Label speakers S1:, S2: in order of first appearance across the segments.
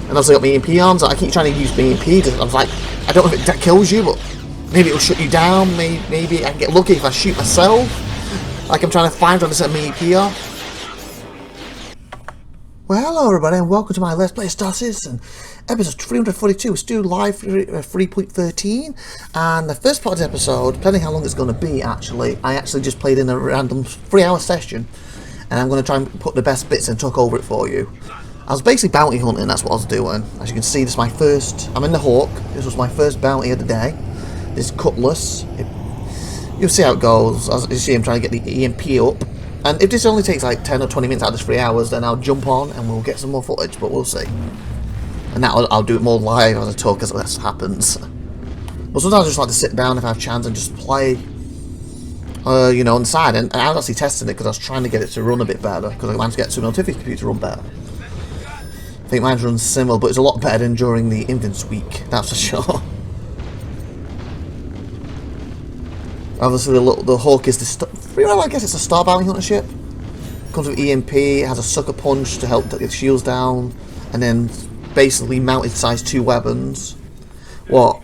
S1: And also got me EMP on, so I keep trying to use my EMP. I was like, I don't know if it kills you, but maybe it'll shut you down. Maybe I can get lucky if I shoot myself. Like I'm trying to set my EMP off. Well, hello everybody, and welcome to my Let's Play Star Citizen, episode 342. We're still live 3.13, and the first part of the episode, depending how long it's going to be, I actually just played in a random 3-hour session, and I'm going to try and put the best bits and talk over it for you. I was basically bounty hunting, that's what I was doing. As you can see, this is my first, I'm in the Hawk, this was my first bounty of the day. This Cutlass, you'll see how it goes. As you see, I'm trying to get the EMP up. And if this only takes like 10 or 20 minutes out of this 3 hours, then I'll jump on and we'll get some more footage, but we'll see. And now I'll do it more live as I talk as this happens. But sometimes I just like to sit down if I have a chance and just play, you know, on the side. And I was actually testing it because I was trying to get it to run a bit better, because I managed to get SupernovaTiffy's computer to run better. I think mine runs similar, but it's a lot better than during the Infants Week, that's for sure. Obviously, the Hawk is I guess it's a star bounty hunter ship. Comes with EMP, it has a sucker punch to help get the shields down, and then basically mounted size 2 weapons. What?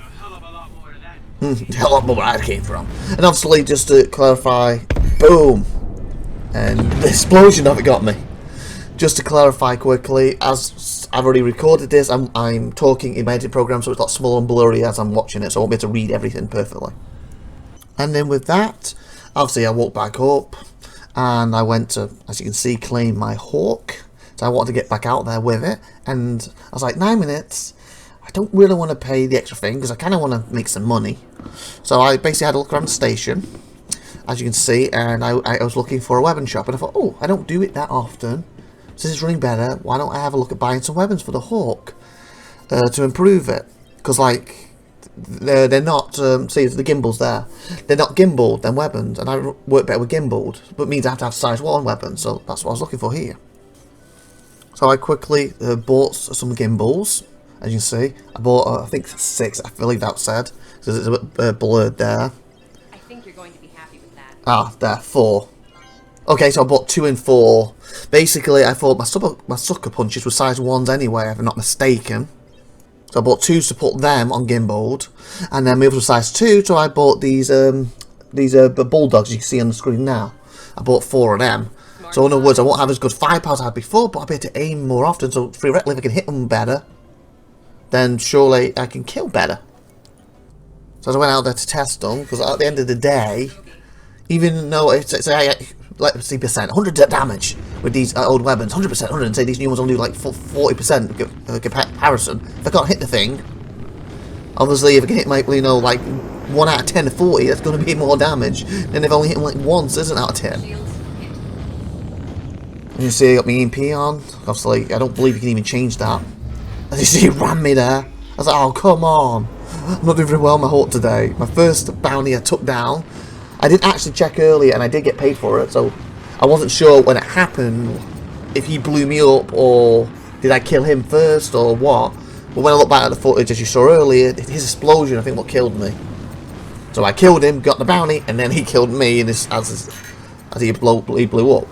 S1: A lot more where I came from. And obviously, just to clarify, boom! And the explosion of it got me. Just to clarify quickly, as I've already recorded this, I'm talking in my editing program, so it's a lot smaller and blurry as I'm watching it, so I won't be able to read everything perfectly. And then with that, obviously I walked back up and I went to, as you can see, claim my Hawk. So I wanted to get back out there with it, and I was like, 9 minutes, I don't really want to pay the extra thing because I kind of want to make some money. So I basically had a look around the station, as you can see, and I was looking for a weapon shop, and I thought, oh, I don't do it that often, so this is running better, why don't I have a look at buying some weapons for the Hawk to improve it? Because like, they're not, see the gimbal's there, they're not gimbaled, them weapons, and I work better with gimbaled, but it means I have to have size 1 weapons, so that's what I was looking for here. So I quickly bought some gimbals, as you can see. I bought, I think 6, I believe that said, because it's a bit blurred there.
S2: I think you're going to be happy with that.
S1: Ah, there, 4. Okay, so I bought 2 and 4. Basically, I thought my sucker punches were size 1s anyway, if I'm not mistaken. So I bought 2 to put them on gimbaled, and then moved to size 2. So I bought these bulldogs you can see on the screen now. I bought 4 of them. So in other words, I won't have as good firepower as I had before, but I'll be able to aim more often. So theoretically, if I can hit them better, then surely I can kill better. So I went out there to test them, because at the end of the day, even though it's let's see, 100 damage with these old weapons, 100%, 100, and say these new ones will do like 40% comparison. If I can't hit the thing, obviously if I can hit my, you know, like 1 out of 10 to 40, that's going to be more damage than if I only hit them like once, isn't out of 10. And you see I got my EMP on, obviously I don't believe you can even change that. As you see, it ran me there. I was like, oh come on, I'm not doing very well on my Hawk today. My first bounty I took down, I didn't actually check earlier, and I did get paid for it, so I wasn't sure when it happened if he blew me up or did I kill him first or what. But when I look back at the footage, as you saw earlier, his explosion, I think, what killed me. So I killed him, got the bounty, and then he killed me as he blew up.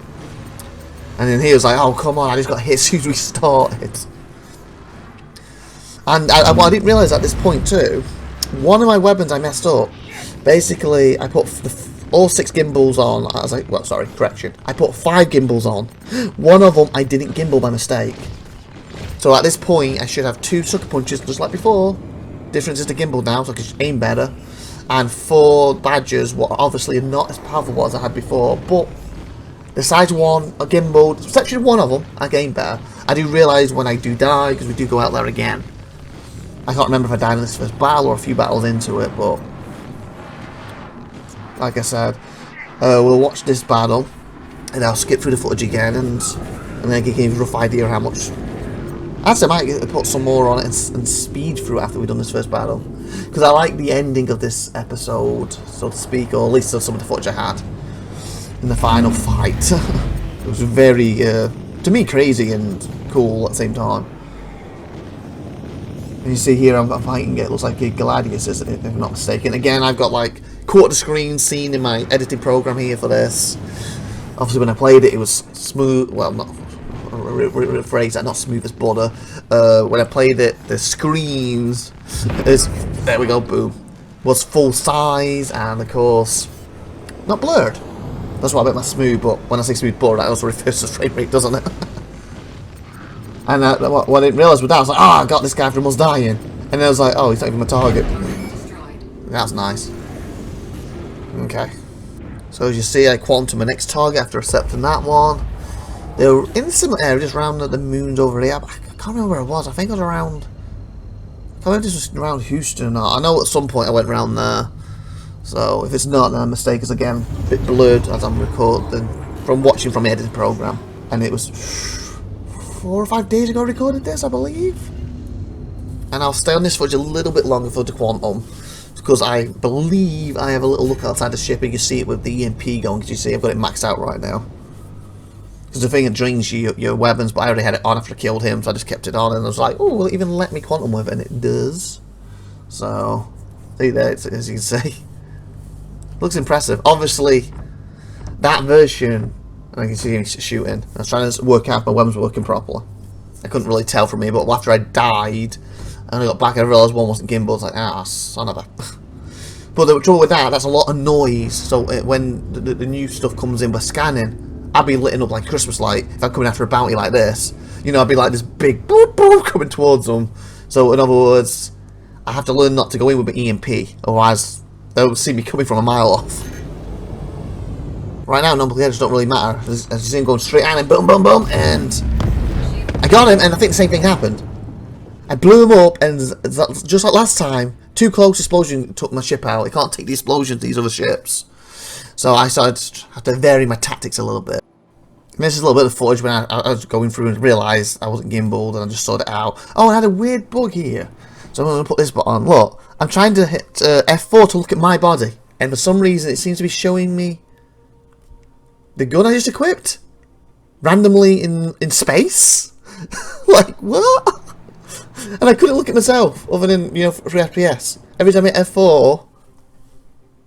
S1: And then he was like, oh come on, I just got hit as soon as we started. And I didn't realise at this point too, one of my weapons I messed up. Basically, I put all 6 gimbals on. I was like, well, sorry, correction. I put 5 gimbals on. One of them I didn't gimbal by mistake. So at this point, I should have 2 sucker punches just like before. Difference is the gimbal now, so I can aim better. And 4 badges, what obviously are not as powerful as I had before. But the size 1 are gimbaled. Section 1 of them, I aim better. I do realise when I do die, because we do go out there again. I can't remember if I died in this first battle or a few battles into it, but like I said, we'll watch this battle, and I'll skip through the footage again, and then give you a rough idea of how much. Actually, I might put some more on it and speed through after we've done this first battle, because I like the ending of this episode, so to speak, or at least some of the footage I had in the final fight. It was very, to me, crazy and cool at the same time. And you see here, I'm fighting it looks like a Gladius, if I'm not mistaken. Again, I've got like quarter screen scene in my editing program here for this. Obviously, when I played it, it was smooth. Well, not rephrase that, not smooth as butter. When I played it, the screens there we go, boom, was full size, and of course not blurred. That's what I meant by smooth, but when I say smooth butter, that also refers to frame rate, doesn't it? And what I didn't realise with that, I was like, oh, I got this guy from us dying, and then I was like, oh, he's not even my target. That's nice. Okay. So as you see, I quantum my next target after accepting that one. They were in a similar area, just around the moons over here. I can't remember where it was. I think it was around... I can't remember if this was around Houston or not. I know at some point I went around there. So if it's not, then a mistake is again a bit blurred as I'm recording from watching from the editing program. And it was 4 or 5 days ago I recorded this, I believe. And I'll stay on this footage a little bit longer for the quantum, because I believe I have a little look outside the ship and you can see it with the EMP going, because you see I've got it maxed out right now. Because the thing, it drains your weapons, but I already had it on after I killed him, so I just kept it on, and I was like, oh, will it even let me quantum with it? And it does. So, see there, as you can see. Looks impressive. Obviously, that version, I can see him shooting. I was trying to work out if my weapons were working properly. I couldn't really tell from me, but after I died, and I got back, I realised one wasn't gimbal. I was like, ah, son of a... But the trouble with that, that's a lot of noise. So when the new stuff comes in by scanning, I'd be lit up like a Christmas light if I'm coming after a bounty like this. You know, I'd be like this big boop boop coming towards them. So in other words, I have to learn not to go in with an EMP, otherwise they'll see me coming from a mile off. Right now, non-players don't really matter. As you see him going straight at him, boom, boom, boom, and I got him, and I think the same thing happened. I blew him up, and just like last time, too close explosion took my ship out. It can't take the explosion to these other ships. So I started to have to vary my tactics a little bit. And this is a little bit of footage when I was going through and realised I wasn't gimbaled, and I just sorted it out. Oh, I had a weird bug here. So I'm going to put this button on. Look, I'm trying to hit F4 to look at my body. And for some reason, it seems to be showing me the gun I just equipped randomly in space. Like, what? And I couldn't look at myself other than, you know, for FPS. Every time I hit F4,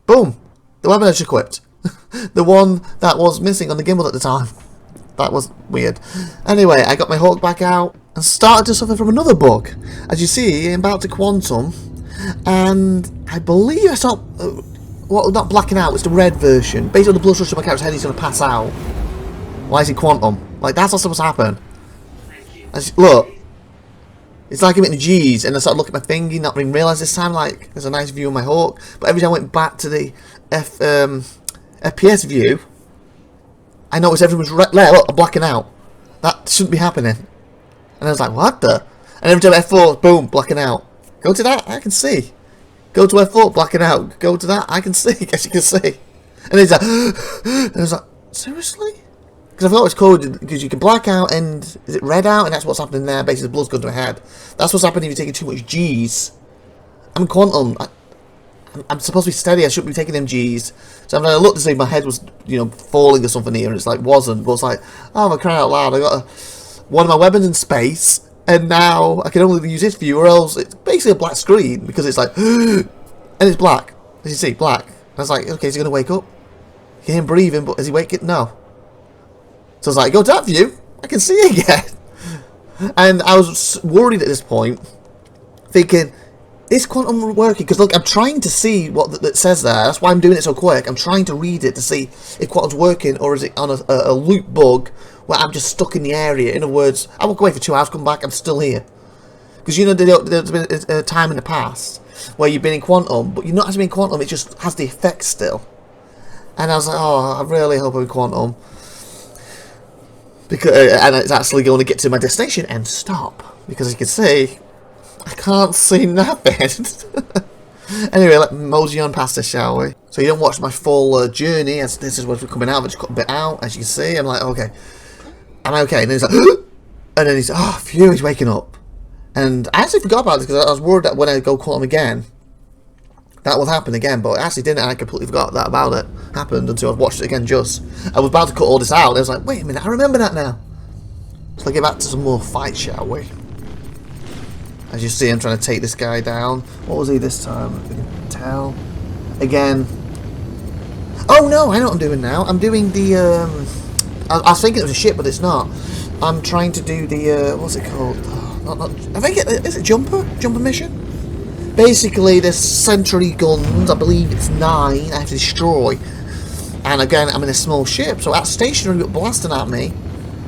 S1: boom, the weapon I just equipped. The one that was missing on the gimbal at the time. That was weird. Anyway, I got my Hawk back out and started to suffer from another bug. As you see, I'm about to quantum, and I believe I stopped, well, not blacking out, it's the red version. Based on the blood rush to my character's head, he's going to pass out. Why is he quantum? Like, that's not supposed to happen. Look. It's like I'm hitting the G's, and I started looking at my thingy, not even realise this time, like, there's a nice view of my Hawk. But every time I went back to the FPS view, I noticed everyone's there, look, I'm blacking out. That shouldn't be happening. And I was like, what the? And every time F4, boom, blacking out. Go to that, I can see. Go to F4, blacking out. Go to that, I can see, as you can see. And he's like, and I was like, seriously? Because I thought it was coded, because you can black out and, is it red out? And that's what's happening there, basically the blood's going to my head. That's what's happening if you're taking too much G's. I'm quantum. I'm supposed to be steady, I shouldn't be taking them G's. So when I looked to see if my head was, you know, falling or something here, and it's like, wasn't. But it's like, oh, I'm crying out loud, I got one of my weapons in space, and now I can only use this view, or else it's basically a black screen, because it's like, and it's black. As you see, black. And I was like, okay, is he going to wake up? You hear him breathing, but is he waking? No. So I was like, go to that view, I can see it again. And I was worried at this point, thinking, is quantum working? Because look, I'm trying to see what that says there. That's why I'm doing it so quick. I'm trying to read it to see if quantum's working, or is it on a loop bug where I'm just stuck in the area. In other words, I walk away for 2 hours, come back, I'm still here. Because you know there's been a time in the past where you've been in quantum, but you're not actually in quantum, it just has the effect still. And I was like, oh, I really hope I'm in quantum. Because, and it's actually going to get to my destination and stop. Because as you can see, I can't see nothing. Anyway, let's mosey on past this, shall we? So you don't watch my full journey, as this is what's coming out, but just cut a bit out, as you can see. I'm like, okay, am I okay? And then he's like, and then he's, oh, phew, he's waking up. And I actually forgot about this, because I was worried that when I go quantum again, that will happen again, but it actually didn't, and I completely forgot that about it. Happened until I watched it again just. I was about to cut all this out, and I was like, wait a minute, I remember that now. So let's get back to some more fights, shall we? As you see, I'm trying to take this guy down. What was he this time? I can tell. Again. Oh no, I know what I'm doing now. I'm doing the, I was thinking it was a ship, but it's not. I'm trying to do the, what's it called? Is it Jumper? Jumper mission? Basically, there's sentry guns, I believe it's 9, I have to destroy. And again, I'm in a small ship, so that's stationary blasting at me.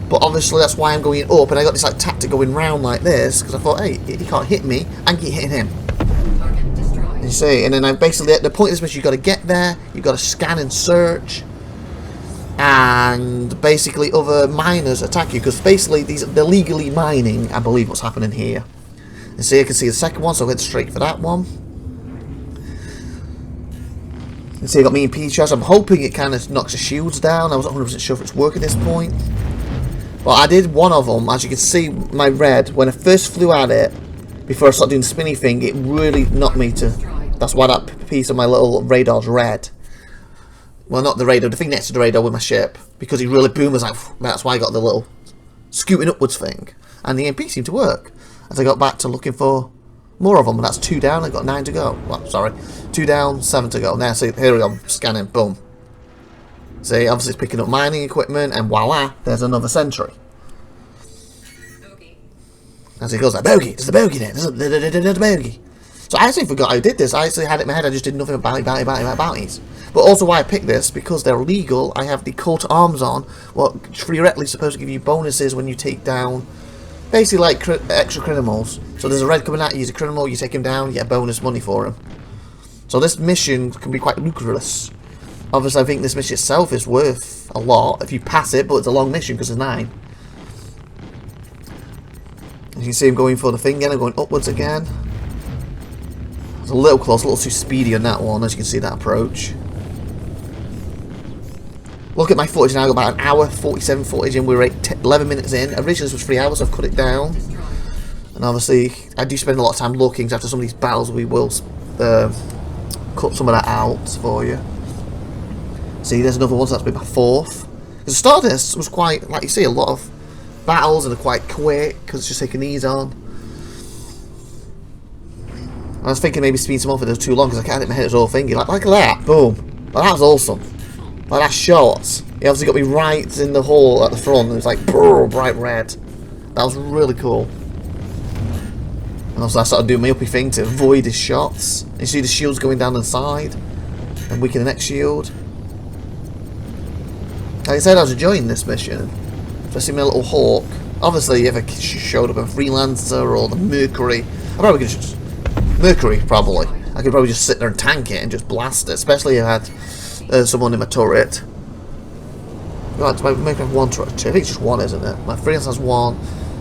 S1: But obviously, that's why I'm going up, and I got this like tactic going round like this, because I thought, hey, he can't hit me, I can keep hitting him. You see, and then I basically, the point of this mission, you've got to get there, you've got to scan and search. And basically other miners attack you, because basically they're legally mining, I believe, what's happening here. And see, I can see the second one, so I went straight for that one. And see, I got me in P charge. I'm hoping it kind of knocks the shields down. I wasn't 100% sure if it's working at this point. But I did one of them. As you can see, my red, when I first flew at it, before I started doing the spinny thing, it really knocked me to... That's why that piece of my little radar's red. Well, not the radar, the thing next to the radar with my ship. Because he really boomed, like, that's why I got the little scooting upwards thing. And the EMP seemed to work. As I got back to looking for more of them, and that's 2 down, I got 9 to go. Well, sorry, 2 down, 7 to go. Now, see, here we go, scanning, boom. See, obviously it's picking up mining equipment, and voila, there's another sentry. As he goes like, bogey, there's a bogey there, there's a bogey. So I actually forgot I did this. I actually had it in my head, I just did nothing about bounties. But also why I picked this, because they're legal, I have the coat of arms on, what theoretically supposed to give you bonuses when you take down, basically like extra criminals. So there's a red coming at you, he's a criminal, you take him down, you get bonus money for him. So this mission can be quite lucrative. Obviously I think this mission itself is worth a lot if you pass it, but it's a long mission because it's 9. As you can see him going for the thing again, I'm going upwards again. It's a little close, a little too speedy on that one, as you can see that approach. Look at my footage now, I've got about an hour 47 footage and we're 11 minutes in. Originally this was 3 hours, so I've cut it down. And obviously, I do spend a lot of time looking, so after some of these battles we will cut some of that out for you. See, there's another one, so that's been my 4th. Because the start of this was quite, like you see, a lot of battles and they're quite quick, because it's just taking these on. I was thinking maybe speed some off if it was too long, because I can't hit my head, it's all thingy. Like that, boom. Well, that was awesome. Like that shot, he obviously got me right in the hole at the front, and it was like brrr, bright red. That was really cool. And also I started doing my uppy thing to avoid his shots. You see the shields going down the side, and weaken the next shield. Like I said, I was enjoying this mission, especially my little hawk. Obviously, if I showed up a Freelancer or the Mercury, I probably could just... Mercury, probably. I could probably just sit there and tank it and just blast it, especially if I had someone in my turret. Right, so maybe I have 1 turret, 2. I think it's just 1, isn't it? My Freelancer has 1.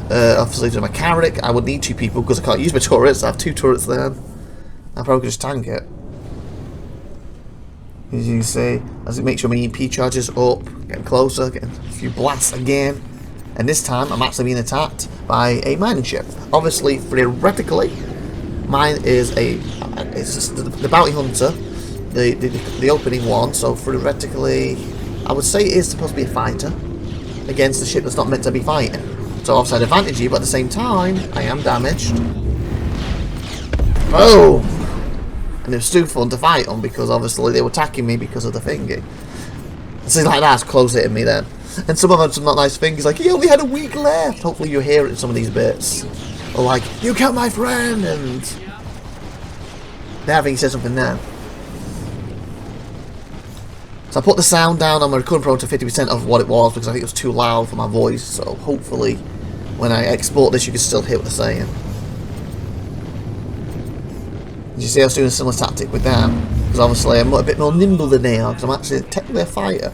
S1: Obviously, to my Carrick, I would need 2 people because I can't use my turrets. So I have 2 turrets then. I probably could just tank it. As you can see, as it makes sure my EMP charges up, getting closer, getting a few blasts again. And this time, I'm actually being attacked by a mining ship. Obviously, theoretically, mine is it's the bounty hunter, the opening one. So theoretically, I would say it is supposed to be a fighter against the ship that's not meant to be fighting. So obviously, I advantage you, but at the same time, I am damaged. Boom! And it was too fun to fight them because obviously they were attacking me because of the thingy. See, like that's close hitting me then. And some of them had some not nice things like, he only had a week left. Hopefully you hear it in some of these bits. Or like, you killed my friend, and I think he said something there. So I put the sound down on my recording program to 50% of what it was because I think it was too loud for my voice. So hopefully when I export this you can still hear what they're saying. You see I was doing a similar tactic with them, because obviously I'm a bit more nimble than they are, because I'm actually technically a fighter.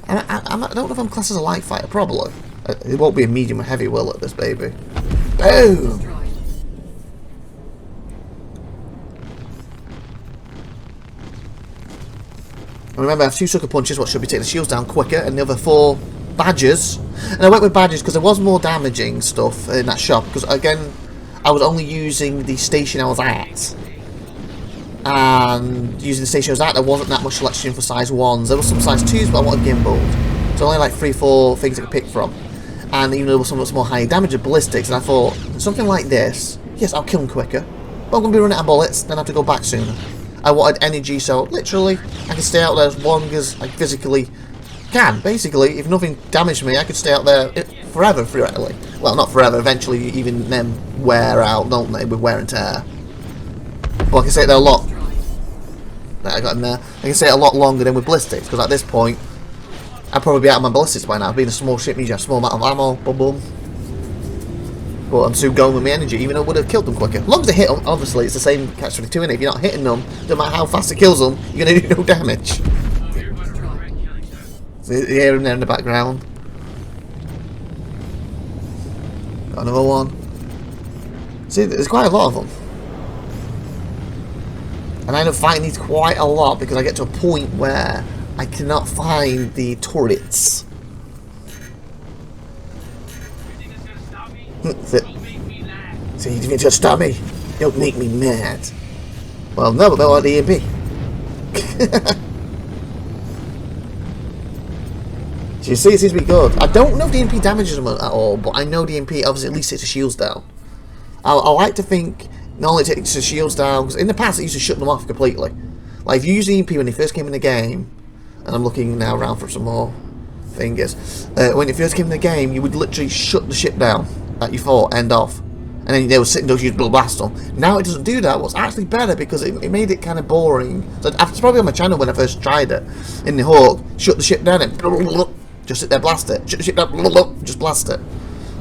S1: I don't know if I'm classed as a light fighter, probably. It won't be a medium or heavy, will it, this baby? Boom! And remember, I have 2 sucker punches, what should be taking the shields down quicker, and the other 4 badgers. And I went with badgers because there was more damaging stuff in that shop, because again, I was only using the station I was at. And using the station I was at, there wasn't that much selection for size 1s. There was some size 2s, but I wanted gimbaled. So only like 3-4 things I could pick from. And even though there was some more high damage of ballistics, and I thought, something like this, yes, I'll kill them quicker. But I'm going to be running out of bullets, then I have to go back sooner. I wanted energy, so literally, I can stay out there as long as I physically can. Basically, if nothing damaged me, I could stay out there forever, theoretically. Well, not forever. Eventually, even them wear out, don't they, with wear and tear. But I can say they're a lot. I got in there. I can say it a lot longer than with ballistics, because at this point, I'd probably be out of my ballistics by now. Being a small ship means you have a small amount of ammo. Boom, boom. But I'm still going with my energy, even though it would have killed them quicker. As long as they hit them, obviously, it's the same catch-22, innit? If you're not hitting them, no matter how fast it kills them, you're going to do no damage. So you hear him there in the background. Got another one. See, there's quite a lot of them. And I end up fighting these quite a lot because I get to a point where I cannot find the turrets. See, you think to stop me? Don't make me mad. Well, no, but they're on the EMP. So you see, it seems to be good. I don't know if the EMP damages them at all, but I know the EMP obviously at least takes the shields down. I like to think not only takes the shields down, because in the past it used to shut them off completely. Like if you use the EMP when they first came in the game, and I'm looking now around for some more fingers. When it first came in the game, you would literally shut the ship down that you fought, end off. And then they were sitting there, you'd blast them. Now it doesn't do that. What's actually better, because it made it kind of boring. So it's probably on my channel when I first tried it. In the Hawk, shut the ship down and just sit there, blast it. Shut the ship down, just blast it.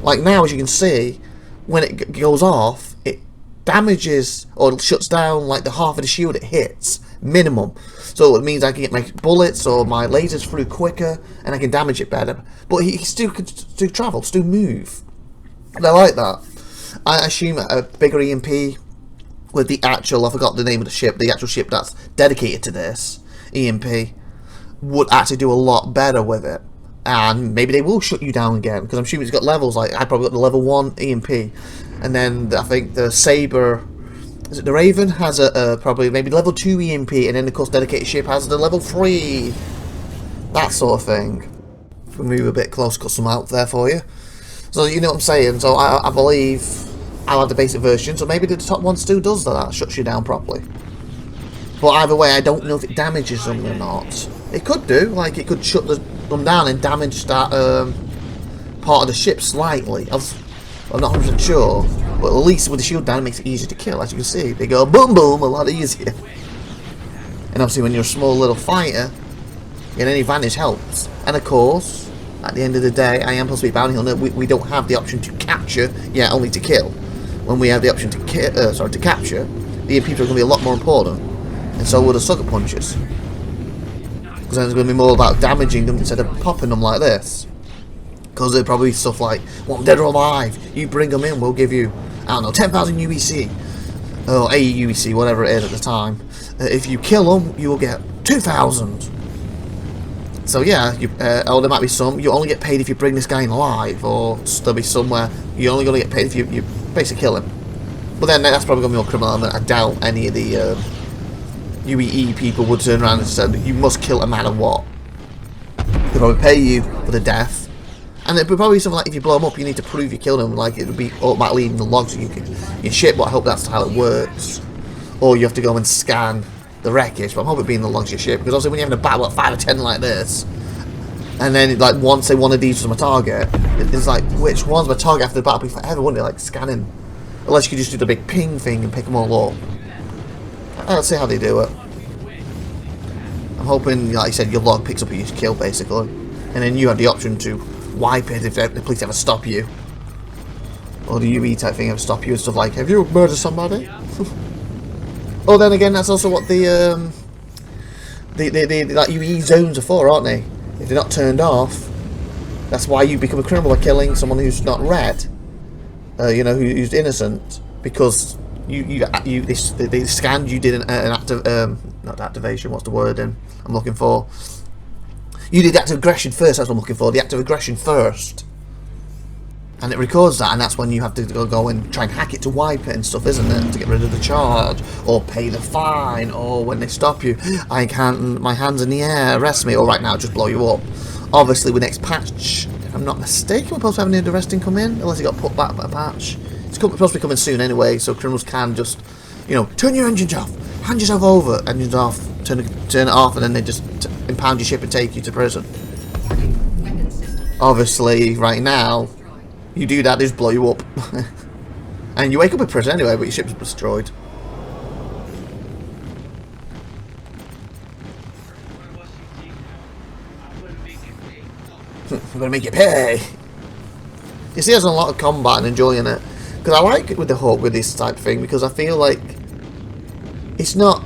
S1: Like now, as you can see, when it goes off, it damages or shuts down like the half of the shield it hits, minimum. So it means I can get my bullets or my lasers through quicker, and I can damage it better. But he still could travel, still move. And I like that. I assume a bigger EMP with the actual, I forgot the name of the ship, the actual ship that's dedicated to this EMP, would actually do a lot better with it. And maybe they will shut you down again, because I'm assuming it's got levels. Like I probably got the level 1 EMP, and then I think the Saber, is it the Raven, has a probably maybe level 2 EMP, and then of course dedicated ship has the level 3, that sort of thing. If we move a bit close, cut some out there for you. So you know what I'm saying. So I believe I'll have the basic version. So maybe the top one still does that, shuts you down properly. But either way, I don't know if it damages them or not. It could do, like it could shut them down and damage that part of the ship slightly. I'm not 100% sure, but at least with the shield down, it makes it easier to kill. As you can see, they go boom boom a lot easier. And obviously, when you're a small little fighter, getting any advantage helps. And of course, at the end of the day, I am supposed to be a bounty hunter. We don't have the option to capture, yeah, only to kill. When we have the option to capture, the EMPs are going to be a lot more important, and so will the sucker punches. Because then it's going to be more about damaging them instead of popping them like this. Because there'll probably be stuff like, well, I'm dead or alive. You bring them in, we'll give you, I don't know, 10,000 UEC, or 80 UEC, whatever it is at the time. If you kill them, you will get 2,000. So yeah, or there might be some, you only get paid if you bring this guy in alive, or there'll be somewhere you're only going to get paid if you basically kill him. But then that's probably going to be more criminal element. I doubt any of the UEE people would turn around and say, you must kill a matter what. They'll probably pay you for the death. And it'd be probably something like if you blow him up, you need to prove you killed him, like it would be automatically in the logs so you can ship, but I hope that's how it works. Or you have to go and scan the wreckage, but I'm hoping it'd be in the logs of your ship, because obviously when you're having a battle at 5 or 10 like this, and then like once say one of these was my target, it's like, which one's my target after the battle? Be forever, wouldn't it? Like scanning, unless you could just do the big ping thing and pick them all up. Let's see how they do it. I'm hoping, like I said, your log picks up who you kill basically, and then you have the option to wipe it if the police ever stop you, or the UE type thing ever stop you and stuff like, have you murdered somebody? Oh, then again, that's also what the like UE zones are for, aren't they? If they're not turned off, that's why you become a criminal by killing someone who's not red, you know, who's innocent, because they scanned you, did an active not activation. What's the word I'm looking for? You did active aggression first. That's what I'm looking for. The active aggression first. And it records that, and that's when you have to go and try and hack it to wipe it and stuff, isn't it? To get rid of the charge, or pay the fine, or when they stop you, I can't, my hands in the air, arrest me, or right now, just blow you up. Obviously, with next patch, if I'm not mistaken, we're supposed to have any arresting come in, unless it got put back by a patch. It's supposed to be coming soon anyway, so criminals can just, you know, turn your engines off, hand yourself over, engines off, turn it off, and then they just impound your ship and take you to prison. Obviously, right now, You do that, they just blow you up. And you wake up in prison anyway, but your ship's destroyed. I'm gonna make you pay. You see, there's a lot of combat and enjoying it. Because I like it with the Hawk with this type of thing, because I feel like it's not.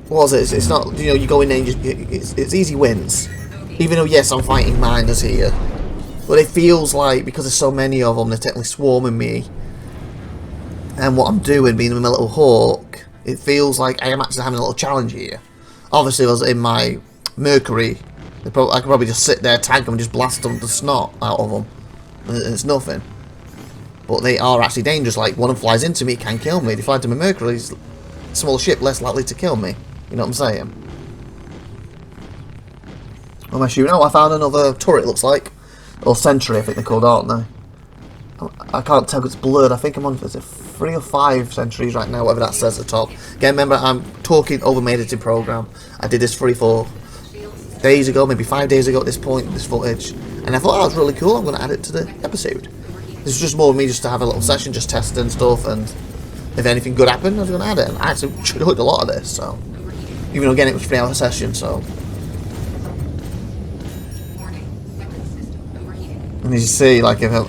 S1: What was it? It's not. You know, you go in there and it's easy wins. Even though yes, I'm fighting miners here, but it feels like because there's so many of them, they're technically swarming me. And what I'm doing, being with my little Hawk, it feels like I am actually having a little challenge here. Obviously, if I was in my Mercury, I could probably just sit there, tag them, and just blast them the snot out of them, and it's nothing. But they are actually dangerous. Like, one of them flies into me, it can kill me. If they fly to my Mercury, it's a small ship, less likely to kill me. You know what I'm saying? What am I shooting? Oh, I found another turret, looks like. Or sentry, I think they're called, aren't they? I can't tell because it's blurred. I think I'm on, is it 3 or 5 sentries right now, whatever that says at the top. Again, remember, I'm talking over my editing program. I did this 3-4 days ago, maybe 5 days ago at this point, this footage. And I thought, oh, that was really cool, I'm going to add it to the episode. This is just more of me just to have a little session, just testing stuff, and if anything good happened, I was going to add it. And I actually enjoyed a lot of this, so. Even though, again, it was a 3-hour session, so. And as you see, like, if I'm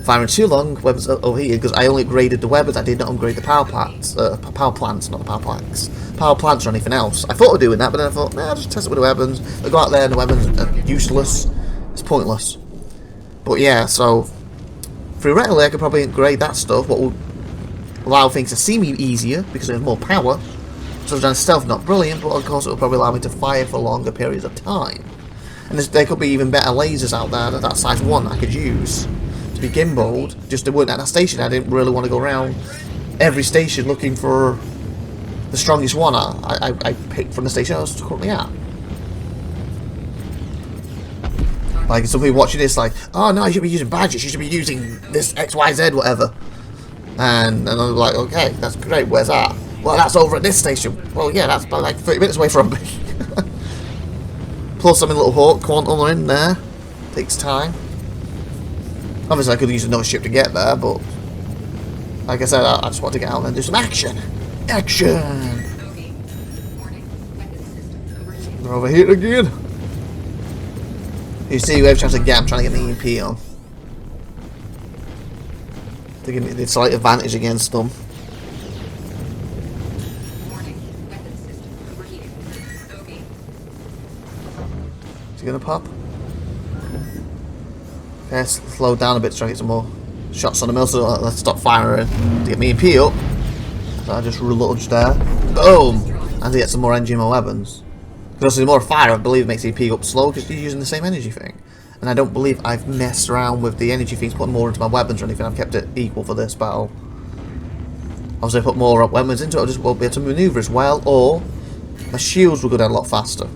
S1: firing too long, weapons overheated, because I only upgraded the weapons, I did not upgrade the power plants, power plants, not the power plants. Power plants or anything else. I thought of doing that, but then I thought, nah, I'll just test it with the weapons. I go out there and the weapons are useless. It's pointless. But yeah, so theoretically I could probably upgrade that stuff, what will allow things to seem easier, because there's more power. So then stealth not brilliant, but of course it will probably allow me to fire for longer periods of time. And there could be even better lasers out there that size 1 I could use to be gimbaled. Just they weren't at that station. I didn't really want to go around every station looking for the strongest one. I picked from the station I was currently at. Like some people watching this, like, oh no, you should be using badges. You should be using this XYZ whatever. And I'm like, okay, that's great. Where's that? Well, that's over at this station. Well, yeah, that's about like 30 minutes away from me. Plus, I'm in a little Hawk quantum in there. Takes time. Obviously, I could use another ship to get there, but like I said, I just want to get out there and do some action. Action! They're over here again. You see, every chance I get, I'm trying to get the EMP on. To give me the slight advantage against them. Is he gonna pop? Okay, slow down a bit to try to get some more shots on the mill, so let's stop firing to get me EMP up. So I just relodged there. Boom! And to get some more energy in my weapons. Because the more fire, I believe, makes EMP up slow because you're using the same energy thing. And I don't believe I've messed around with the energy things, putting more into my weapons or anything. I've kept it equal for this battle. Obviously, I put more weapons into it, I just won't be able to maneuver as well, or my shields will go down a lot faster.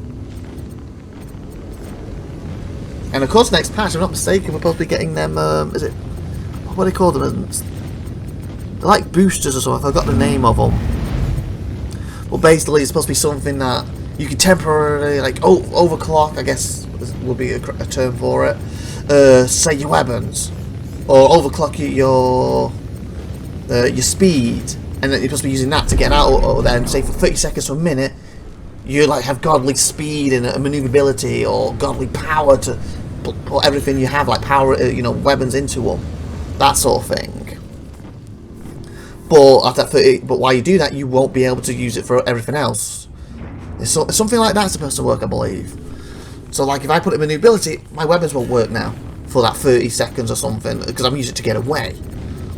S1: And of course, next patch, if I'm not mistaken, we're supposed to be getting them, is it, what do they call them? They're like boosters or something, I forgot the name of them. Well, basically, it's supposed to be something that you can temporarily, like, overclock, I guess would be a term for it. Say your weapons, or overclock your speed, and then you're supposed to be using that to get out of there. And say for 30 seconds to a minute, you like have godly speed and maneuverability, or godly power to put everything you have, like power, weapons into them, that sort of thing. But after that 30, but while you do that, you won't be able to use it for everything else. It's something like that's supposed to work, I believe. So, like, if I put it in maneuverability, my weapons won't work now for that 30 seconds or something, because I'm using it to get away.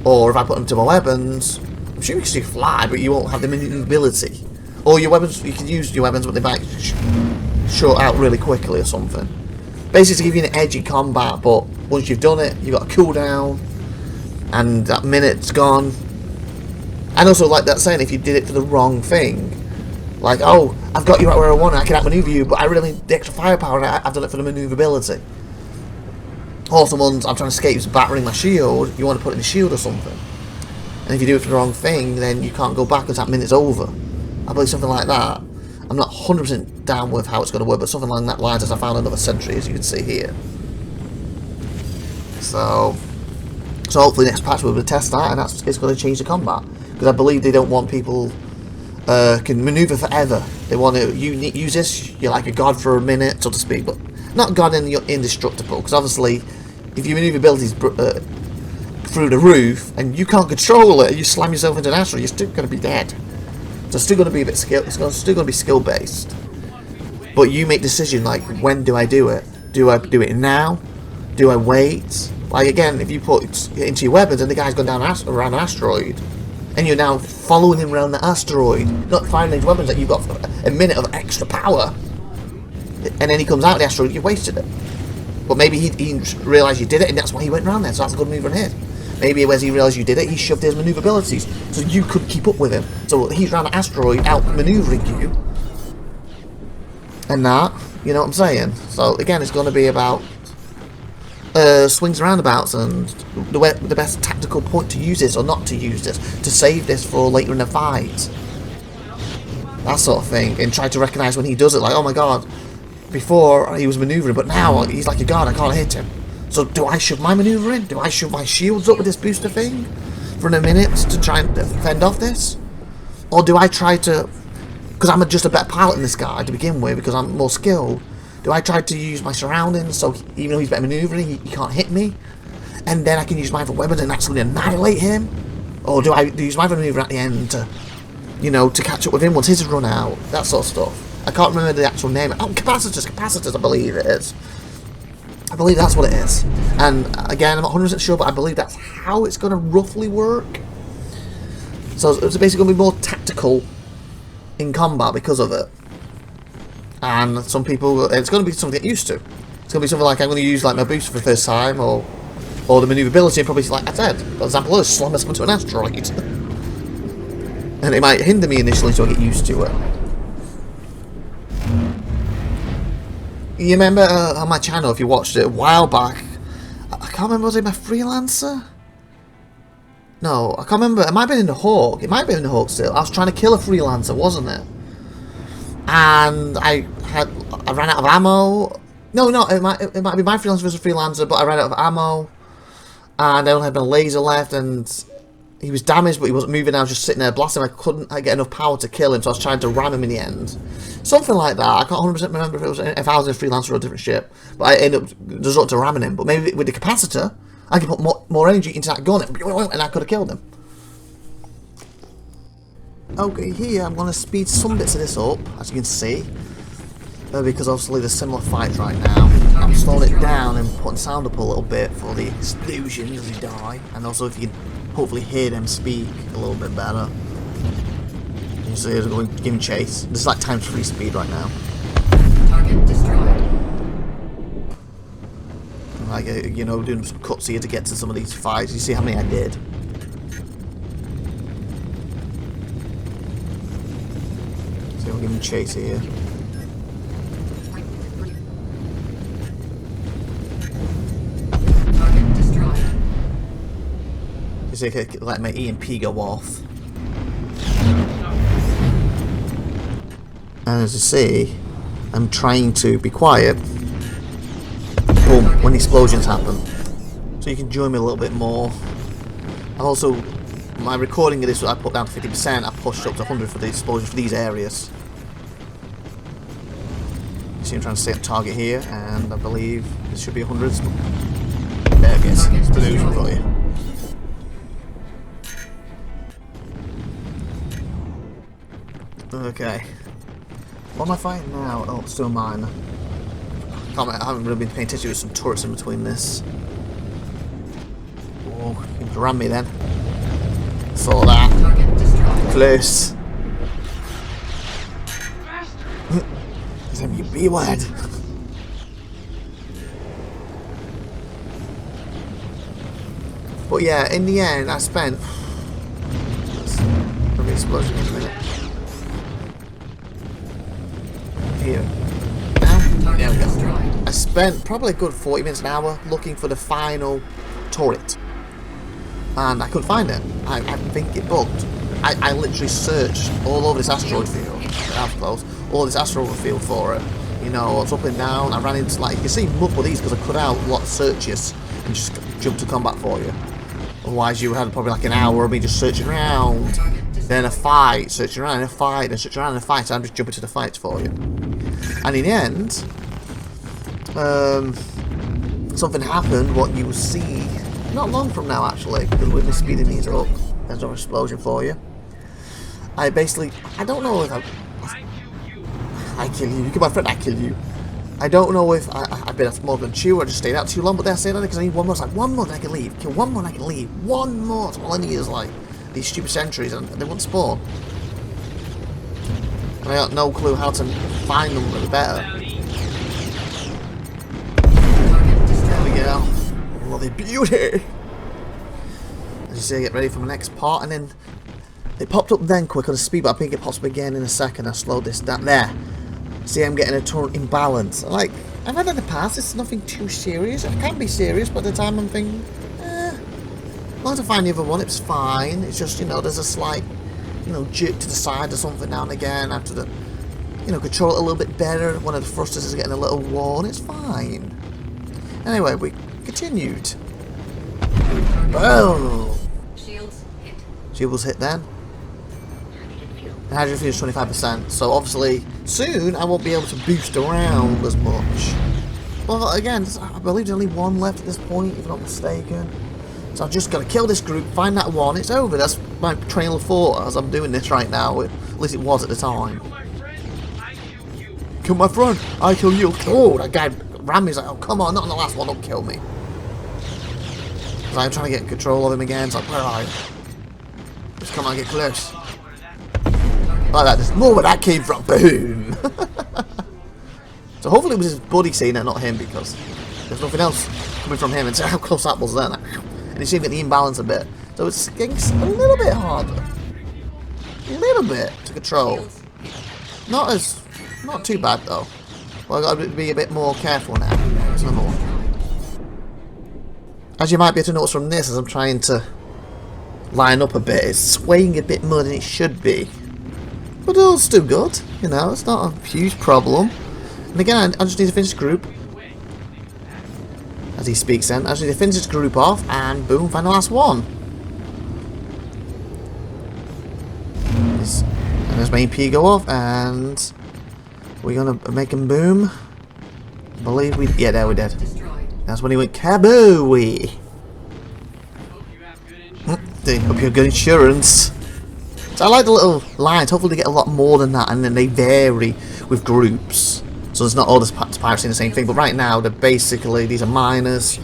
S1: Or if I put them to my weapons, I'm sure you can still fly, but you won't have the maneuverability. Or your weapons, you can use your weapons, but they might short out really quickly or something. Basically, to give you an edge in combat, but once you've done it, you've got a cooldown, and that minute's gone. And also, like that saying, if you did it for the wrong thing, like, oh, I've got you right where I want, I can outmaneuver you, but I really need the extra firepower, and I've done it for the maneuverability. Or someone's, I'm trying to escape, battering my shield, you want to put in the shield or something. And if you do it for the wrong thing, then you can't go back because that minute's over. I believe something like that. I'm not 100% down with how it's going to work, but something along that lines, as I found another sentry, as you can see here. So, So hopefully next patch we'll be able to test that, and it's going to change the combat. Because I believe they don't want people can maneuver forever. They want to use this, you're like a god for a minute, so to speak, but not god in you're indestructible. Because obviously, if your maneuverability's through the roof and you can't control it, you slam yourself into an asteroid, you're still going to be dead. So it's still going to be a bit skill. It's still going to be skill based. But you make decision like, when do I do it? Do I do it now? Do I wait? Like again, if you put it into your weapons and the guy's gone down around an asteroid, and you're now following him around the asteroid, not finding these weapons that you've got a minute of extra power, and then he comes out of the asteroid, you wasted it. But maybe he realised you did it, and that's why he went around there, so that's a good move and hit. Maybe as he realised you did it, he shoved his manoeuvrabilities, so you could keep up with him. So he's around the asteroid, out-manoeuvring you. And that, you know what I'm saying? So again, it's going to be about swings and roundabouts and the best tactical point to use this or not to use this, to save this for later in the fight. That sort of thing, and try to recognise when he does it, like, oh my god, before he was manoeuvring, but now he's like a god, I can't hit him. So do I shove my manoeuvre in? Do I shove my shields up with this booster thing for a minute to try and fend off this? Or do I try to, because I'm just a better pilot than this guy to begin with, because I'm more skilled, do I try to use my surroundings so even though he's better manoeuvring, he can't hit me? And then I can use mine for weapons and actually annihilate him? Or do I use my manoeuvre at the end to, you know, to catch up with him once his run out? That sort of stuff. I can't remember the actual name. Oh, capacitors, I believe it is. I believe that's what it is. And again, I'm not 100% sure, but I believe that's how it's going to roughly work. So it's basically going to be more tactical in combat because of it. And some people, it's going to be something to get used to. It's going to be something like, I'm going to use like my booster for the first time, or the manoeuvrability, and probably, like I said, for example, slam myself into an asteroid. And it might hinder me initially so I get used to it. You remember on my channel, if you watched it a while back, I can't remember, was it my Freelancer? No, I can't remember. It might have been in the Hawk. It might have been in the Hawk still. I was trying to kill a Freelancer, wasn't it? And I ran out of ammo. No, it might be my Freelancer versus Freelancer, but I ran out of ammo, and I only had my laser left, and he was damaged, but he wasn't moving. I was just sitting there blasting him. I couldn't get enough power to kill him, so I was trying to ram him in the end. Something like that. I can't 100% remember if I was in a Freelancer or a different ship, but I ended up resorting to ramming him. But maybe with the capacitor, I could put more energy into that gun, and I could have killed him. Okay, here I'm going to speed some bits of this up, as you can see, because obviously there's similar fights right now. I'm slowing it down and putting sound up a little bit for the explosions as you die, and also if you can hopefully hear them speak a little bit better. You see they're going giving chase. This is like times 3 speed right now.
S2: Target destroyed.
S1: Like, you know, doing some cuts here to get to some of these fights. You see how many I did. So we'll give him chase here.
S2: Target destroyed.
S1: You see, I could let my EMP go off. And as you see, I'm trying to be quiet. Boom, when explosions happen. So you can join me a little bit more. And also, my recording of this, I put down to 50%, I pushed up to 100 for the explosions for these areas. You see I'm trying to stay on target here, and I believe this should be 100. There it is, explosion for you. Okay. What am I fighting now? Oh, still mine. I haven't really been paying attention. There's some turrets in between this. Oh, you can ram me then. Saw that. Close. Is that your B word? But yeah, in the end, I spent. Probably explosion in a minute. Here. Now? There we go. I spent probably a good 40 minutes an hour looking for the final turret. And I couldn't find it. I think it bugged. I literally searched all over this asteroid field. That was close. All this asteroid field for it. You know, it's up and down. I ran into, like, you can see multiple of these because I cut out a lot of searches and just jumped to combat for you. Otherwise you had probably like an hour of me just searching around, then a fight, searching around, and a fight, then searching around, and a fight. So I'm just jumping to the fights for you. And in the end, something happened, what you will see not long from now actually, because we'll be speeding these up. There's no explosion for you. I don't know if I kill you. You kill my friend, I kill you. I don't know if I've been more than two or just stayed out too long, but they're saying that because I need one more. It's like, one more and I can leave. Kill one more and I can leave. One more. That's all I need is like these stupid sentries and they won't spawn. And I got no clue how to find them any better. There we go. Bloody beauty. As you say, get ready for my next part, and then it popped up then quick on the speed, but I think it pops up again in a second. I slowed this down there. See, I'm getting a turn imbalance. Like, I've had that in the past, it's nothing too serious. It can be serious, but at the time I'm thinking, I'll have to find the other one, it's fine. It's just, you know, there's a slight, you know, jerk to the side or something now and again. I have to, you know, control it a little bit better. One of the thrusters is getting a little worn, it's fine. Anyway, we continued. Boom!
S2: Shields hit.
S1: Shield was hit then. And hydrogen fuel is 25%, so obviously soon I won't be able to boost around as much. Well, again, I believe there's only one left at this point, if I'm not mistaken. So I've just got to kill this group, find that one, it's over. That's my trail of thought as I'm doing this right now, at least it was at the time. Kill my friend, I kill you. Oh, that guy ran me, he's like, oh come on, not on the last one, don't kill me. So I'm trying to get control of him again, it's like, where are you? Just come on, get close. Like that, there's more where that came from. Boom! So hopefully it was his buddy saying that, not him, because there's nothing else coming from him. And see how close that was then. And you see him get the imbalance a bit. So it's getting a little bit harder. A little bit to control. Not too bad though. Well, I've got to be a bit more careful now. There's another one. As you might be able to notice from this, as I'm trying to line up a bit, it's swaying a bit more than it should be. But it's still good, you know, it's not a huge problem. And again, I just need to finish the group. As he speaks then, I just need to finish this group off and boom, find the last one. And there's my EP go off and we're gonna make him boom. I believe we, yeah, there we did. That's when he went kabooey. Hope you have good insurance. So I like the little lines, hopefully they get a lot more than that, and then they vary with groups. So there's not all the pirates saying the same thing, but right now they're basically, these are miners.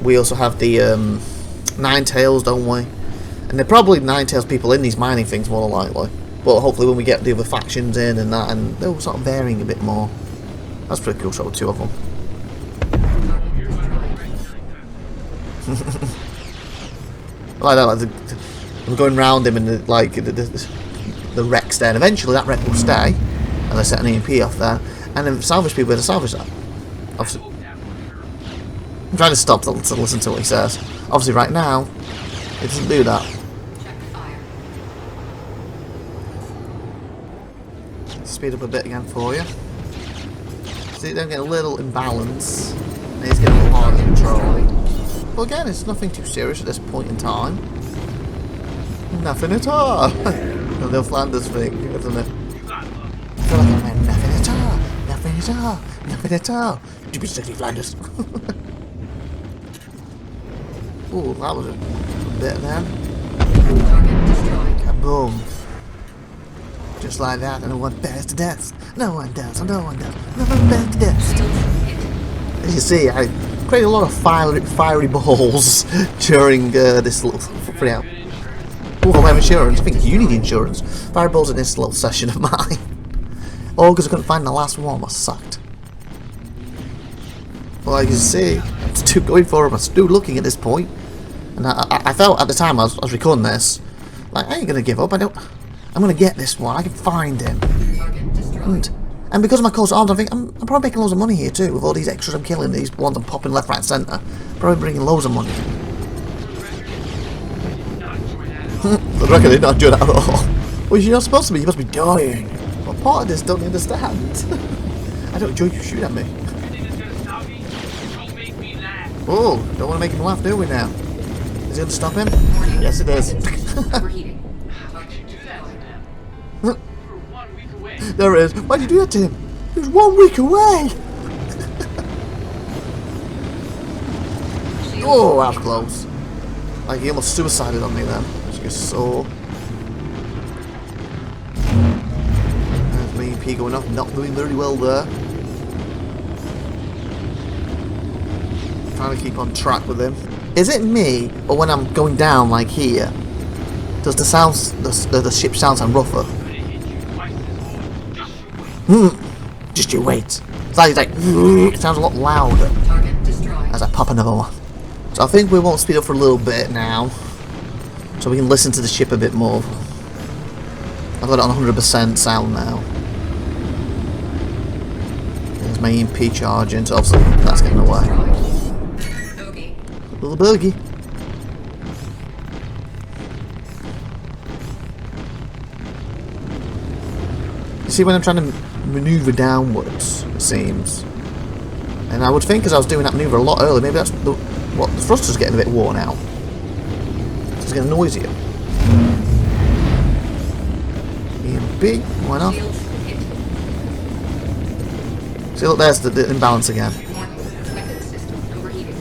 S1: We also have the Nine Tails, don't we? And they're probably Nine Tails people in these mining things more than likely. But hopefully when we get the other factions in and that, and they're sort of varying a bit more. That's pretty cool, so two of them. I like that, like I'm going round him and the wreck's there, and eventually that wreck will stay, and I set an EMP off there, and then salvage people to salvage that. Obviously, I'm trying to stop to listen to what he says. Obviously, right now, it doesn't do that. Speed up a bit again for you. See, don't get a little imbalance, and it's getting a little harder to control. But again, it's nothing too serious at this point in time. Nothing at all. The Flanders thing, isn't it? I feel like I meant nothing at all. Nothing at all. Nothing at all. Stupid sticky Flanders. Ooh, that was a bit then. Kaboom. Just like that, and no one bears to death. No one does. No one does. No one bears to death. As you see, I created a lot of fiery balls during this little free out. Oh, I have insurance. I think you need insurance. Fireballs in this little session of mine. Oh, because I couldn't find the last one. I sucked. Well, like you see, I'm still going for him. I'm still looking at this point. And I felt at the time I was recording this, like, I ain't going to give up. I'm going to get this one. I can find him. And because of my close arms, I think I'm probably making loads of money here too. With all these extras I'm killing, these ones I'm popping left, right, centre. Probably bringing loads of money. I reckon they're not doing that at all. Well, you're not supposed to be. You must be dying. What part of this don't you understand? I don't enjoy you shooting at me. Oh, don't want to make him laugh, do we now? Is it going to stop him?
S2: Warning.
S1: Yes, it is.
S2: Overheating.
S1: There it is. Why'd you do that to him? He was 1 week away. Oh, that was close. Like, he almost suicided on me then. As you saw. There's my EP going off. Not doing very well there. Trying to keep on track with him. Is it me, or when I'm going down like here, does the sounds, the ship sounds rougher? Just you wait. It's like, it sounds a lot louder
S2: Target destroyed.
S1: as I pop another one. So I think we won't speed up for a little bit now, so we can listen to the ship a bit more. I've got it on 100% sound now. There's my EMP charging, so obviously that's getting away.
S2: Bogey.
S1: Little bogey. You see, when I'm trying to maneuver downwards, it seems. And I would think, as I was doing that maneuver a lot earlier, maybe that's what the thruster's getting a bit worn out. It's getting noisier. EMP, why not?
S2: Shields hit.
S1: See, look, there's the imbalance again.
S2: Warning. Weapons system overheating.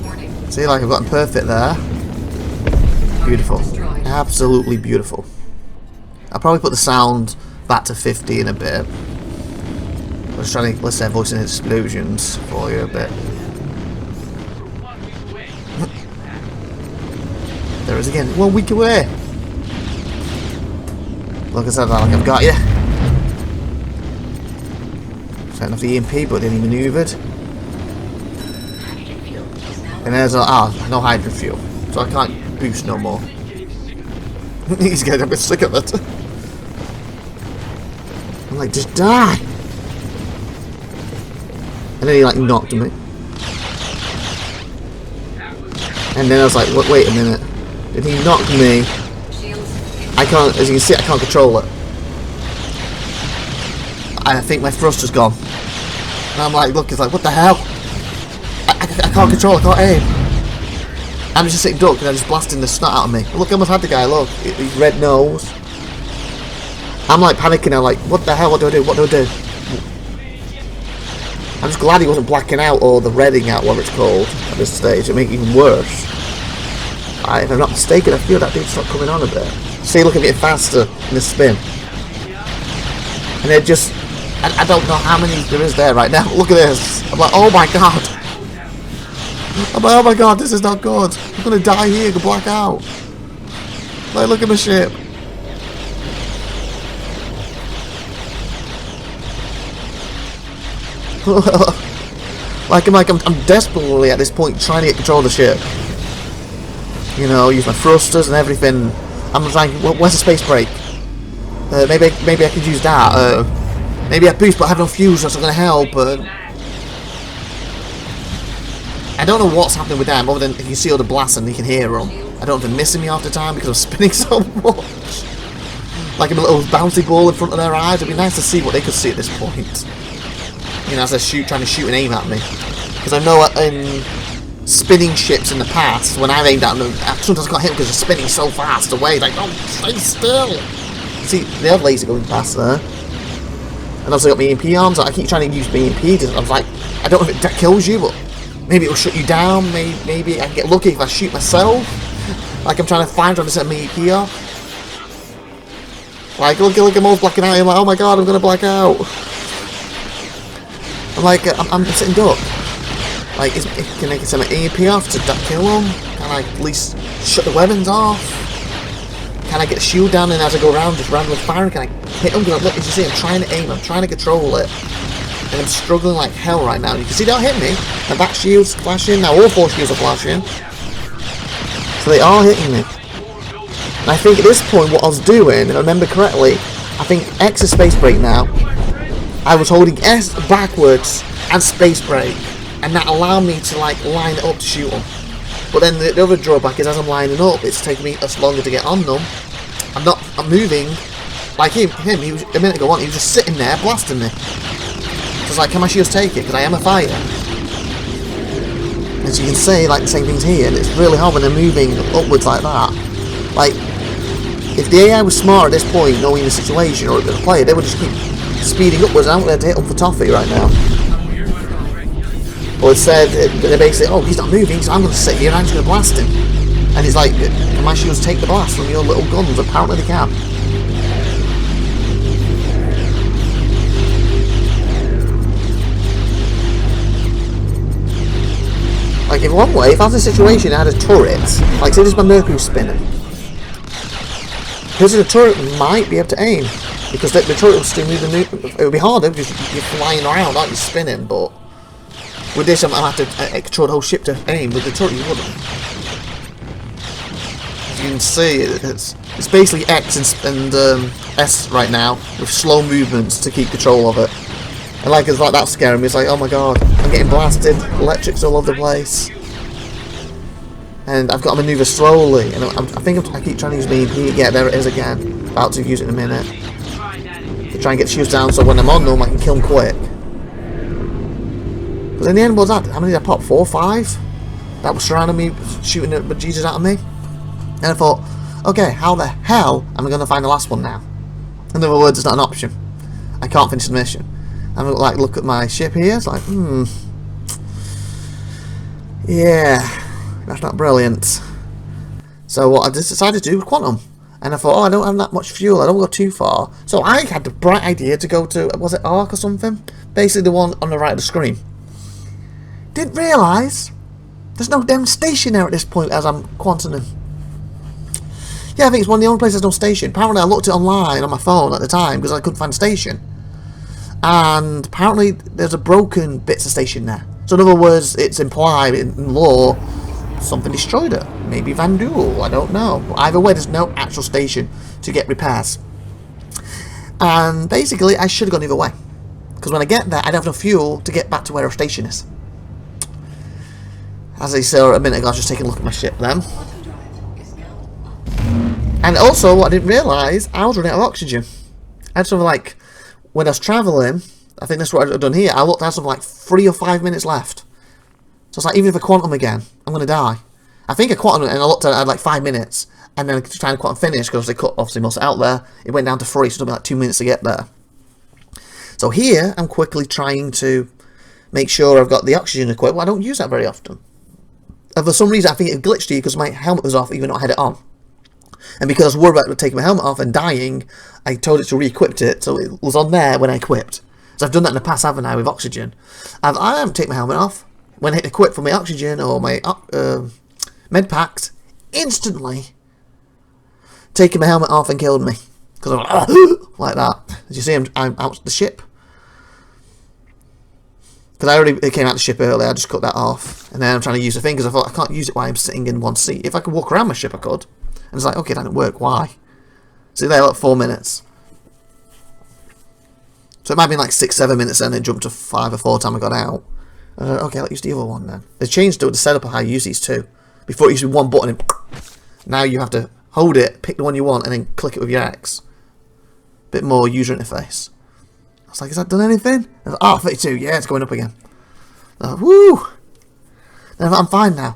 S2: Warning.
S1: See, like I've gotten perfect there. Beautiful.
S2: Destroyed.
S1: Absolutely beautiful. I'll probably put the sound back to 50 in a bit. I'm just trying to, let's say, voicing explosions for you a bit. There it is again. 1 week away. Look, I said that like I've got you. Setting off the EMP, but then he manoeuvred. And there's no hydrogen fuel, so I can't boost no more. He's getting a bit sick of it. I'm like, just die! And then he like knocked me. And then I was like, wait a minute. Did he knock me?
S2: Shields hit.
S1: I can't, as you can see, I can't control it. I think my thruster's gone. And I'm like, look, it's like, what the hell? I can't control it, I can't aim. I'm just sitting duck and I'm just blasting the snot out of me. Look, I almost had the guy, look. His red nose. I'm like panicking, I'm like, what the hell, what do I do, what do I do? I'm just glad he wasn't blacking out or the redding out, whatever it's called, at this stage. It'd make it even worse. If I'm not mistaken, I feel that dude's not coming on a bit. See, look, I'm getting faster in the spin. And it just, I don't know how many there is there right now. Look at this. I'm like, oh my god. I'm like, oh my god, this is not good. I'm gonna die here, go black out. Like, look at the ship. I'm desperately at this point trying to get control of the ship. You know, use my thrusters and everything. I'm like, where's the space brake? Maybe I could use that. Maybe I boost, but I have no fuse, that's not going to help. I don't know what's happening with them, other than you can see all the blasts and you can hear them. I don't know if they're missing me half the time because I'm spinning so much. Like I'm a little bouncy ball in front of their eyes. It'd be nice to see what they could see at this point. You know, as they're trying to shoot and aim at me. Because I know in spinning ships in the past, when I've aimed at them, I sometimes got hit because they're spinning so fast away. Like, oh, stay still. See, they have laser going past there. And also got my EMP arms. I keep trying to use my EMP. I was like, I don't know if that kills you, but maybe it'll shut you down. Maybe I can get lucky if I shoot myself. Like I'm trying to set my EMP off. Like, look, I'm almost blacking out. I'm like, oh my god, I'm gonna black out. I'm like, I'm sitting duck. Like, can I set my EMP off to kill them? Can I at least shut the weapons off? Can I get the shield down and as I go around, just randomly firing? Can I hit them? Look, as you see, I'm trying to aim, I'm trying to control it. And I'm struggling like hell right now. You can see they don't hit me. My back shield's flashing. Now all four shields are flashing. So they are hitting me. And I think at this point what I was doing, if I remember correctly, I think X is space brake now. I was holding S backwards and space brake. And that allowed me to like line it up to shoot them. But then the other drawback is as I'm lining up, it's taking me much longer to get on them. I'm moving. Like him, he was, a minute ago, he was just sitting there blasting me. So it's like, can my shields take it? Because I am a fighter. As you can see, like the same thing's here, and it's really hard when they're moving upwards like that. Like, if the AI was smart at this point, knowing the situation or the player, they would just keep speeding upwards. I want them to hit up for toffee right now. But instead, they basically, oh, he's not moving, so I'm going to sit here and I'm just going to blast him. And he's like, can my shields take the blast from your little guns? Apparently they can. Like, in one way, if I was in a situation and I had a turret, like say this is my Mercury spinning, because the turret might be able to aim, because the turret will still move it would be harder because you're flying around, aren't you, spinning, but with this I'm going to have to control the whole ship to aim. With the turret you wouldn't. As you can see, it's basically X and S right now, with slow movements to keep control of it. And like, it's like that scaring me. It's like, oh my god, I'm getting blasted, electrics all over the place. And I've got to manoeuvre slowly, and I keep trying to use my EP. Yeah, there it is again. About to use it in a minute. To try and get the shields down so when I'm on them I can kill them quick. Because in the end, what was that? How many did I pop? 4 or 5? That was surrounding me, shooting the Jesus out of me. And I thought, okay, how the hell am I going to find the last one now? In other words, it's not an option. I can't finish the mission. I'm going to like look at my ship here. It's like, yeah, that's not brilliant. So what I just decided to do was quantum. And I thought, oh, I don't have that much fuel. I don't go too far. So I had the bright idea to go to, was it Arc or something? Basically the one on the right of the screen. Didn't realise there's no damn station there at this point as I'm quantuming. Yeah, I think it's one of the only places there's no station. Apparently I looked it online on my phone at the time because I couldn't find a station. And apparently there's a broken bits of station there. So in other words, it's implied in lore something destroyed it. Maybe Van Duel, I don't know. But either way, there's no actual station to get repairs. And basically, I should have gone either way. Because when I get there, I don't have enough fuel to get back to where our station is. As I said a minute ago, I was just taking a look at my ship then. And also, what I didn't realise, I was running out of oxygen. I had something like, when I was travelling, I think that's what I've done here, I looked at something like 3 or 5 minutes left. So it's like, even if I quantum again, I'm going to die. I think I quantum and I looked at it, I had like 5 minutes. And then I tried to quantum finish, because they cut obviously most out there. It went down to 3, so it took me like 2 minutes to get there. So here, I'm quickly trying to make sure I've got the oxygen equipped. Well, I don't use that very often. And for some reason, I think it glitched here because my helmet was off even though I had it on. And because I was worried about taking my helmet off and dying, I told it to re-equip it, so it was on there when I equipped. So I've done that in the past, haven't I, with oxygen. And I haven't taken my helmet off. When I hit equip for my oxygen or my med packs, instantly taking my helmet off and killed me. Because I'm like that. As you see, I'm out the ship. Because I already came out the ship early, I just cut that off. And then I'm trying to use the thing because I thought I can't use it while I'm sitting in one seat. If I could walk around my ship, I could. And it's like, okay, that didn't work. Why? See there, like 4 minutes. So it might have been like 6-7 minutes then, it jumped to 5 or 4 time I got out. Okay, I'll use the other one then. They changed the setup of how you use these two. Before it used to be one button and now you have to hold it, pick the one you want, and then click it with your X. Bit more user interface. I was like, has that done anything? Ah, 32, yeah, it's going up again. Woo! I'm fine now.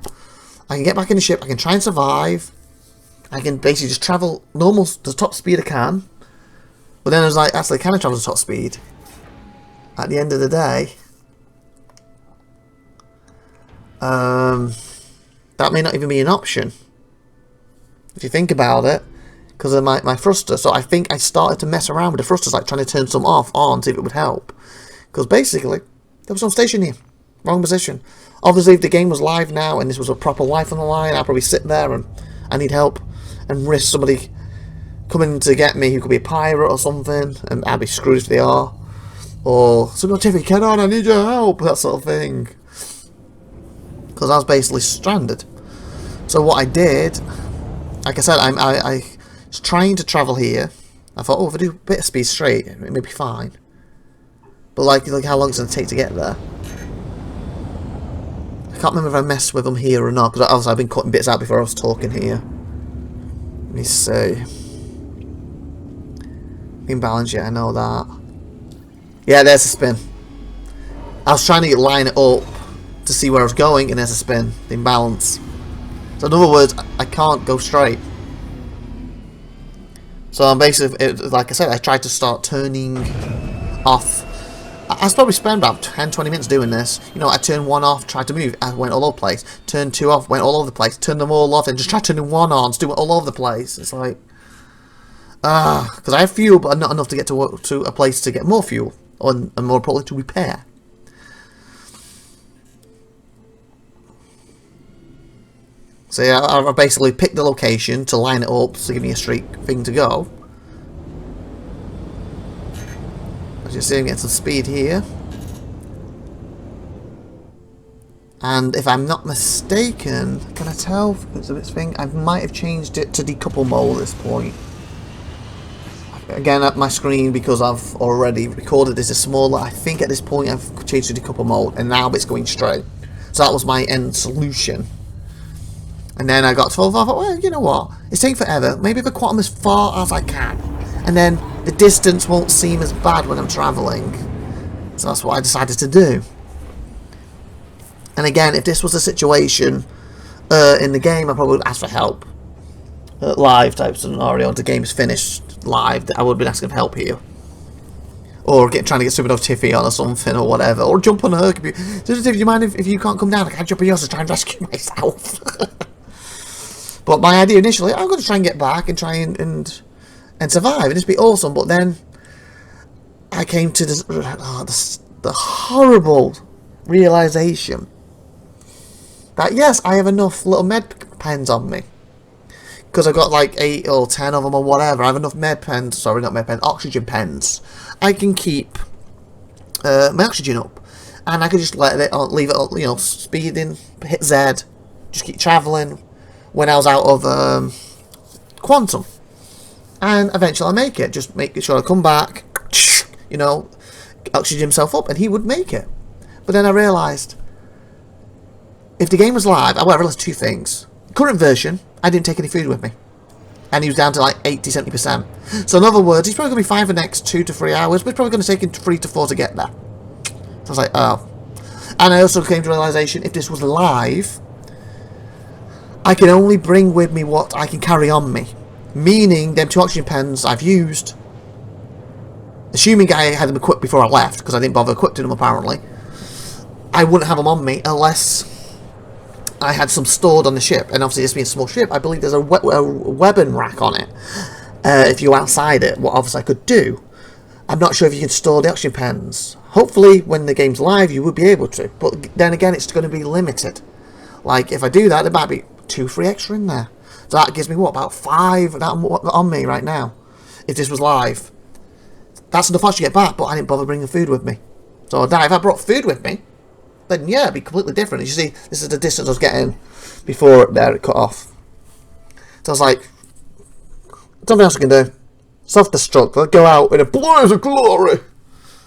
S1: I can get back in the ship, I can try and survive. I can basically just travel normal, the top speed I can. But then I was like, actually, can I travel to top speed? At the end of the day, that may not even be an option. If you think about it, because of my thruster. So I think I started to mess around with the thrusters, like trying to turn some off, on, see if it would help. Because basically, there was no station here. Wrong position. Obviously, if the game was live now, and this was a proper life on the line, I'd probably sit there and I need help. And risk somebody coming to get me who could be a pirate or something, and I'd be screwed if they are. Or, SupernovaTiffy, get on, I need your help, that sort of thing. Because I was basically stranded. So what I did, like I said, I was trying to travel here. I thought, oh, if I do a bit of speed straight, it may be fine. But like how long it's going to take to get there. I can't remember if I messed with them here or not, because obviously I've been cutting bits out before I was talking here. Let me see. Imbalance, yeah, I know that. Yeah, there's the spin. I was trying to line it up to see where I was going, and there's a spin, the imbalance. So in other words, I can't go straight. So I'm basically, like I said, I tried to start turning off. I probably spent about 10-20 minutes doing this. You know, I turned one off, tried to move, I went all over the place. Turned two off, went all over the place. Turned them all off, and just tried turning one on, just do it all over the place. It's like, because I have fuel, but not enough to get to a place to get more fuel, and more importantly, to repair. So yeah, I basically picked the location to line it up to give me a straight thing to go. As you see, I'm getting some speed here. And if I'm not mistaken, can I tell because of this thing? I might have changed it to decouple mode at this point. Again, at my screen, because I've already recorded this is smaller, I think at this point I've changed to decouple mode, and now it's going straight. So that was my end solution. And then I got 12 off. Well, you know what? It's taking forever. Maybe if I quantum as far as I can. And then the distance won't seem as bad when I'm travelling. So that's what I decided to do. And again, if this was a situation in the game, I probably would ask for help. Live type scenario. The game is finished live. I would have been asking for help here. Or trying to get SupernovaTiffy on or something or whatever. Or jump on her computer. Do you mind if you can't come down? I can jump on yours to try and rescue myself. But my idea initially, I'm going to try and get back and try and survive. It'd be awesome. But then I came to this, the horrible realization that yes, I have enough little med pens on me. Because I've got like 8 or 10 of them or whatever. I have enough med pens, sorry, not med pens, oxygen pens. I can keep my oxygen up. And I can just leave it, you know, speeding, hit Z, just keep travelling. When I was out of Quantum, and eventually I make it. Just make sure I come back, you know, oxygen himself up, and he would make it. But then I realised if the game was live, I realised two things. Current version, I didn't take any food with me, and he was down to like 80-70%. So in other words, he's probably going to be fine for the next 2 to 3 hours, but it's probably going to take him 3 to 4 to get there. So I was like, oh. And I also came to the realisation if this was live, I can only bring with me what I can carry on me. Meaning, them 2 oxygen pens I've used, assuming I had them equipped before I left, because I didn't bother equipping them apparently, I wouldn't have them on me unless I had some stored on the ship. And obviously this being a small ship, I believe there's a weapon rack on it. If you're outside it, what obviously I could do. I'm not sure if you can store the oxygen pens. Hopefully when the game's live you would be able to, but then again it's going to be limited. Like if I do that, there might be 2-3 extra in there. So that gives me what, about 5 that on me right now. If this was live, that's enough oxygen to get back. But I didn't bother bringing food with me. So if I brought food with me, then yeah, it'd be completely different. As you see, this is the distance I was getting before it cut off. So I was like, something else I can do. Self-destruct. Let's go out in a blaze of glory.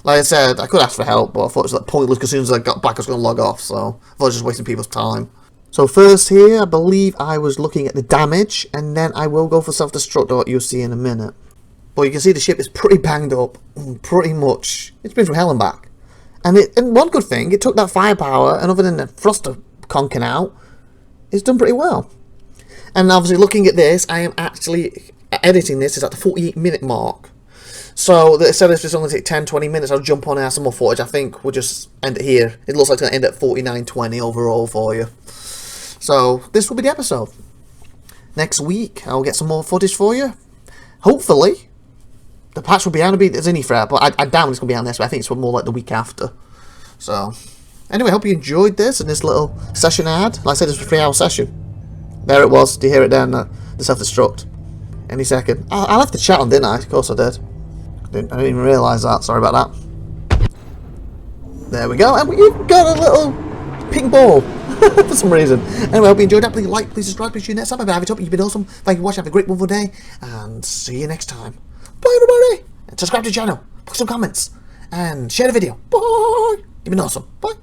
S1: Like I said, I could ask for help, but I thought it was like pointless because as soon as I got back I was going to log off. So I thought I was just wasting people's time. So first here, I believe I was looking at the damage, and then I will go for self-destruct, what you'll see in a minute. But you can see the ship is pretty banged up, pretty much. It's been from hell and back. And one good thing, it took that firepower, and other than the thruster conking out, it's done pretty well. And obviously looking at this, I am actually editing this is at the 48-minute mark. So instead of just only take 10-20 minutes, I'll jump on and have some more footage. I think we'll just end it here. It looks like it's going to end at 49:20 overall for you. So this will be the episode. Next week I'll get some more footage for you. Hopefully the patch will be out. There's any threat, but I doubt it's going to be out this, but I think it's more like the week after. So anyway, I hope you enjoyed this and this little session I had. Like I said, this was a 3-hour session. There it was. Do you hear it down the self-destruct? Any second. I left the chat on, didn't I? Of course I did. I didn't even realise that. Sorry about that. There we go. And you've got a little pink ball. For some reason. Anyway, I hope you enjoyed that. Please like, please subscribe, please see you next time. I've been IVATOPIA. You've been awesome. Thank you for watching. Have a great, wonderful day. And see you next time. Bye, everybody. And subscribe to the channel. Put some comments. And share the video. Bye. You've been awesome. Bye.